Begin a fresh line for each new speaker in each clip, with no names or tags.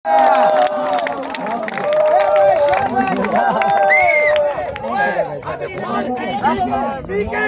ठीक है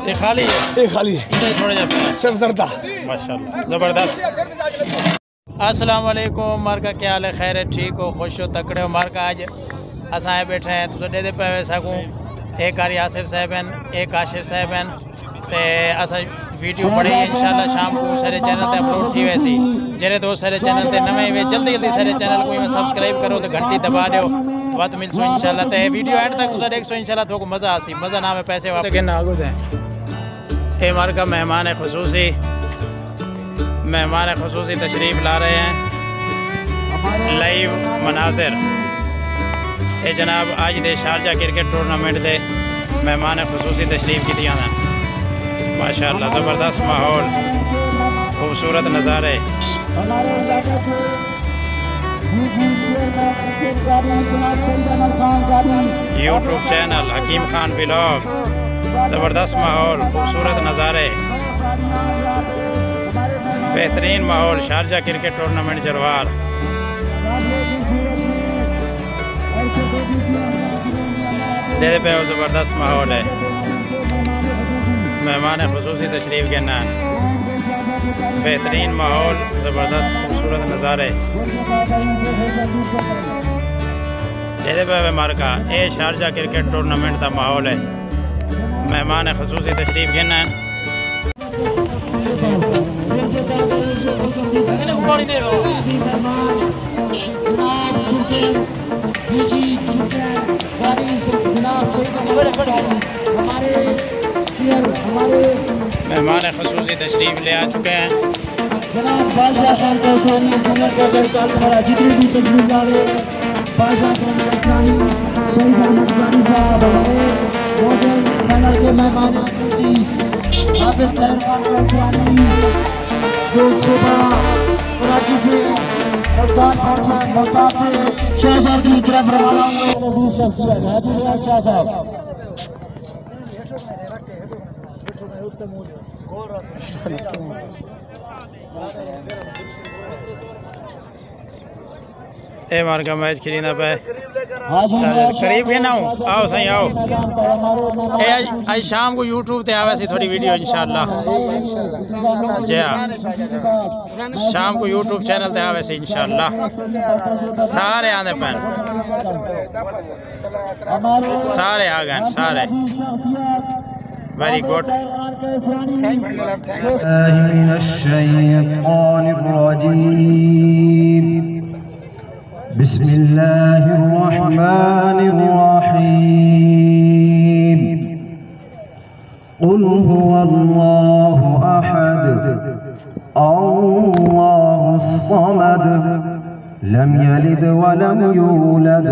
ये खाली है,
खाली है
थोड़ा जाता
सिर्फ जरदा
माशाल्लाह ज़बरदस्त। अस्सलाम वालेकुम, मार का क्या हाल है? खैर है, ठीक हो, खुश हो, तकड़े हो? मार का आज असां बैठे हैं तो दे पे सकूँ एक आरी आसिफ साहब हैं, एक आशिफ साहब हैं, तो असा वीडियो बड़ी इंशाल्लाह शाम को सारे चैनल पर अपलोड थी वैसी जेरे दोस्त सारे चैनल पर नवे वे जल्दी जल्दी सारे चैनल को सब्सक्राइब करो तो घंटी दबा दो बात मिलसो इंशाल्लाह। तो वीडियो एंड तक तुम देखो इंशाल्लाह तो मज़ा आसी, मज़ा ना में पैसे वापस के ना आगो ये मार का मेहमान खसूसी तशरीफ़ ला रहे हैं। लाइव मनाजिर ये जनाब आज दे शारजा क्रिकेट टूर्नामेंट दे मेहमान खसूसी तशरीफ़ की माशाअल्लाह, ज़बरदस्त माहौल, खूबसूरत नज़ारे। यूट्यूब चैनल हकीम खान व्लॉग, ज़बरदस्त माहौल, खूबसूरत नज़ारे, बेहतरीन माहौल, शारजा क्रिकेट टूर्नामेंट जरवार। दे पे ज़बरदस्त माहौल है, मेहमान खुसूसी तशरीफ़ के नाम, बेहतरीन माहौल, ज़बरदस्त खूबसूरत नज़ारे। दे पे मार्का ये शारजा क्रिकेट टूर्नामेंट का माहौल है, मेहमान खुसूसी तशरीफ़ के नाम। मेहमान खसूसी तशरीफ़ ले आ चुके हैं। ए मार का मैच खेलना पे करीब के ना हूँ, आओ सही आओ। आज शाम को यूट्यूब पे आवे सी थोड़ी वीडियो इंशाल्लाह। जी हाँ, शाम को यूट्यूब चैनल पे आवे सी इंशाल्लाह। सारे आने पैन, सारे आ गए, सारे वेरी गुड।
बिस्मिल्लाहिर्रहमानिर्रहीम। क़ुल हुवल्लाहु अहद अल्लाहुस समद लम यलिद वलम यूलद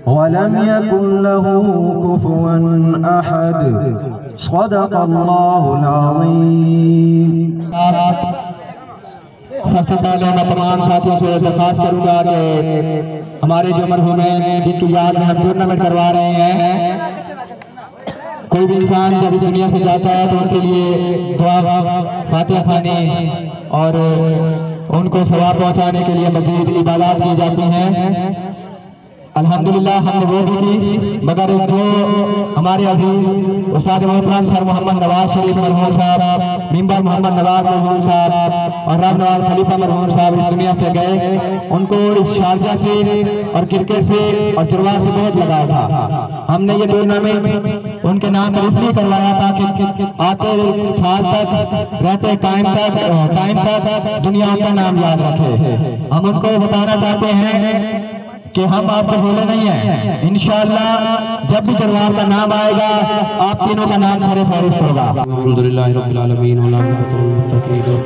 वलम यकुन लहू कुफुवन अहद। सदक़ल्लाहुल अज़ीम।
सबसे पहले मैं तमाम साथियों से दरख्वास्त करूंगा कि हमारे जो मरहूम हैं जिनकी याद में हम टूर्नामेंट करवा रहे हैं, कोई भी इंसान जब इस दुनिया से जाता है तो उनके लिए दुआ फातिहा खानी और उनको सवाब पहुंचाने के लिए मजीद इबादत की जाती हैं। अल्हम्दुलिल्लाह हमने वो भी की, मगर जो हमारे अजीज उस्ताद मोहतरम सर मोहम्मद नवाज शरीफ मरहूम साहब, मिंबर मोहम्मद नवाज मरहूम साहब और राम नवाज खलीफा मरहूम साहब इस दुनिया से गए, उनको इस शारजा से और क्रिकेट से और जरवार से बहुत लगाव था। हमने ये टूर्नामेंट उनके नाम पर इसलिए करवाया था कि आते साल तक रहते टाइम तक दुनिया उनका नाम याद रखे। हम उनको बताना चाहते हैं कि हम आपको भूले नहीं है, इंशाअल्लाह जब भी दरबार का नाम आएगा आप तीनों का नाम सरे फहरिस्त होगा।
अल्हम्दुलिल्लाहि रब्बिल आलमीन व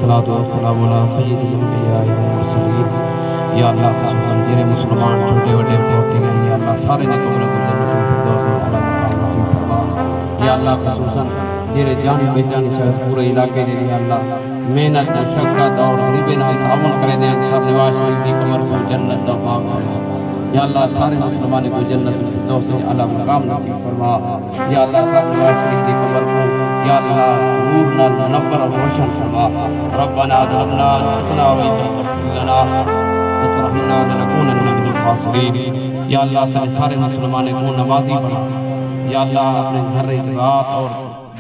सलातु वस्सलामु अला सय्यिदिल अंबिया वल मुरसलीन। या अल्लाह सुभान तेरे मुसलमान छोटे बड़े बहुत हैं, या अल्लाह सारे ने कबूल कर ले। या अल्लाह खसूसन जेरे जानी बेजानी शख्स पूरे इलाके दे या अल्लाह मेहनत मुशक्कत और गरीबी नाल ताउन करे दे सर नवाज शरीफ की कमर को जन्नत दा बाग बना या अल्लाह सारे मुसलमानों को जन्नत फिरदौस से आला मकाम नसीब फरमा या अल्लाह सर नवाज शरीफ की कमर को या अल्लाह नूर नाल मुनव्वर और रोशन फरमा रब्बना ज़लमना अनफुसना व इन तग़फिर लना वतरहमना लनकूनन्ना मिनल खासिरीन या अल्लाह सारे मुसलमानों को नमाजी बना या अल्लाह अपने घर रात और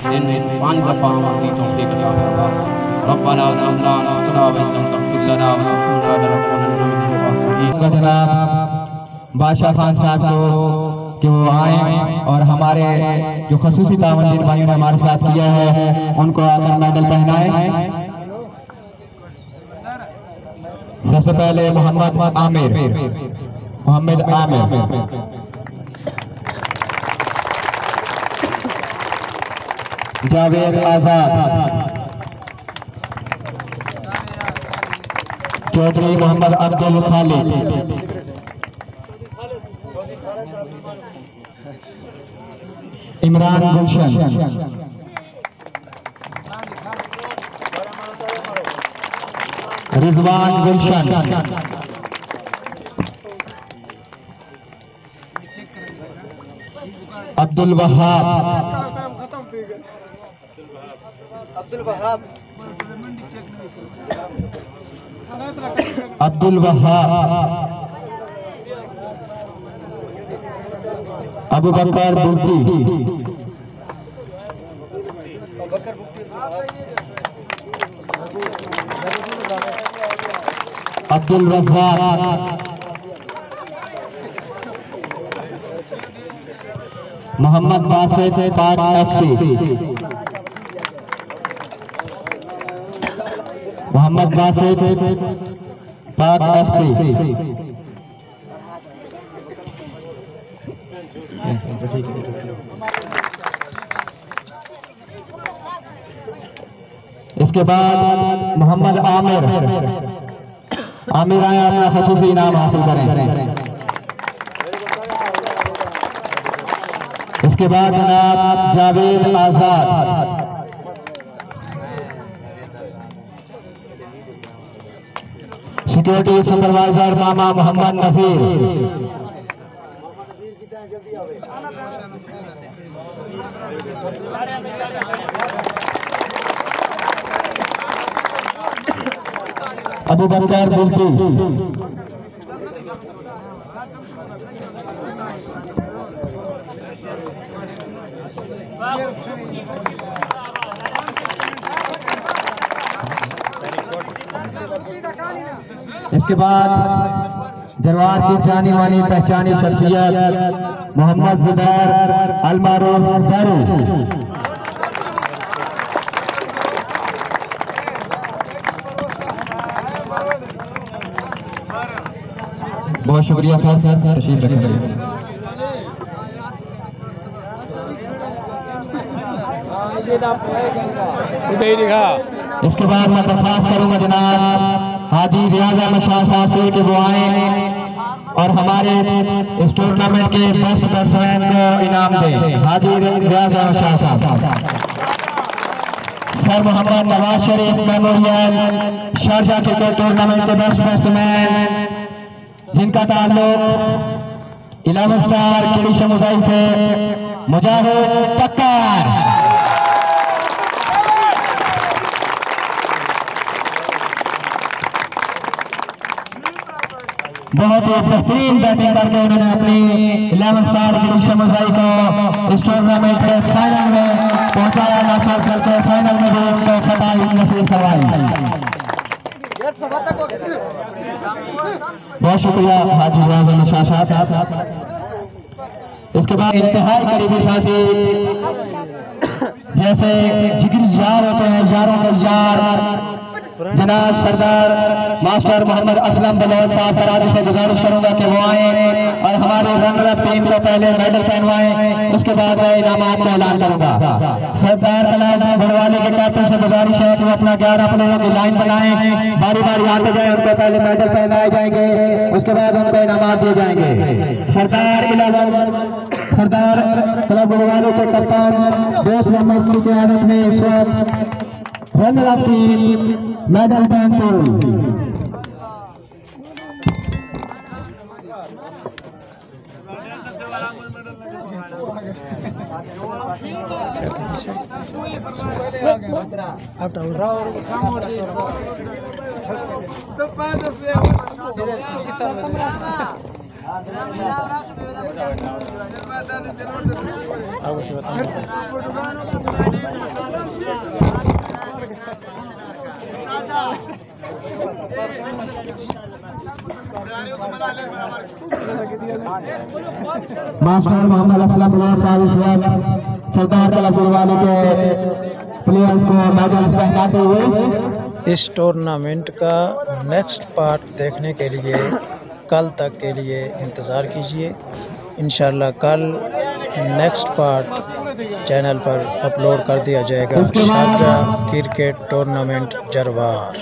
दिन में 5 दफ़ा की तौफीक अता फरमा रब्बना ज़लमना अनफुसना व इन तग़फिर लना वतरहमना लनकूनन्ना मिनल खासिरीन।
जनाब बादशाह खान साहब को कि वो आए और हमारे जो खसूसी तावन जिन भाइयों ने हमारे साथ किया है उनको आकर मेडल पहनाए। सबसे पहले मोहम्मद आमिर जावेद आजाद, चौधरी मोहम्मद अब्दुल खालिद, इमरान गुलशन, रिजवान गुलशन, अब्दुल वहाब, अबू बकर बुक्ती, अब्दुल रज़ाक, मोहम्मद बासित पाक FC, मोहम्मद बासित पाक FC, इसके बाद मोहम्मद आमिर आए अपना खसूसी इनाम हासिल करें। इसके बाद जनाब जावेद आजाद, सिक्योरिटी सुपरवाइजर मामा मोहम्मद नजीर, अबू बकर बुल्टी, इसके बाद जरवार की जानी मानी पहचानी शख्सियत मोहम्मद जुबैर अलमारूफ फरू, बहुत शुक्रिया सर तशरीफ रखें। इसके बाद मैं दरख्वास्त करूंगा जनाब हाजी रियाज अहमद शाह साहब से कि वो आए और हमारे इस टूर्नामेंट के बेस्ट बैट्समैन को इनाम दें। हाजी रियाज अहमद शाह साहब, sir Mohammad Nawaz Sharif memorial Sharjah cricket tournament के बेस्ट बैट्समैन जिनका ताल्लुक 11 स्टार किली शमुजाई से मुजाहिद टक्कर, बहुत ही बेहतरीन बैटिंग करके उन्होंने अपनी 11 स्टार किली शमुजाई को इस टूर्नामेंट के फाइनल में पहुंचाया। नाचल चल के फाइनल में भी उनको फतह नसीब करवाई। बहुत शुक्रिया हाजी रियाज अहमद शाह साहब। इसके बाद इंतहाई करीबी साथी जैसे जिगरी यार होते हैं, यारों के यार जनाब सरदार मास्टर मोहम्मद असलम बलोच साहब कराची से गुजारिश करूंगा कि वो आए और हमारे रनर अप टीम को पहले मेडल पहनवाएं, उसके बाद मैं इनामात का ऐलान करूंगा। सरदार कलाम भड़वाले के कैप्टन से गुजारिश है कि वो अपना 11 प्लेयरों की लाइन बनाएं, बारी बारी आते जाए, उनको पहले मेडल पहनाए जाएंगे, उसके बाद उनको इनामात दिए जाएंगे। सरदार 11 सरदार क्लब गुरुवालों के कप्तान दोस्त मोहम्मद की क़यादत में इस वक्त runner up team medal band master Mohammad Aslam Lor साहब इस वक्त सरदार क्लब गुरुवाले के प्लेयर्स को मेडल्स पहनाते हुए
इस टूर्नामेंट का नेक्स्ट पार्ट देखने के लिए कल तक के लिए इंतज़ार कीजिए। इंशाल्लाह कल नेक्स्ट पार्ट चैनल पर अपलोड कर दिया जाएगा। Sharjah cricket tournament जरवार।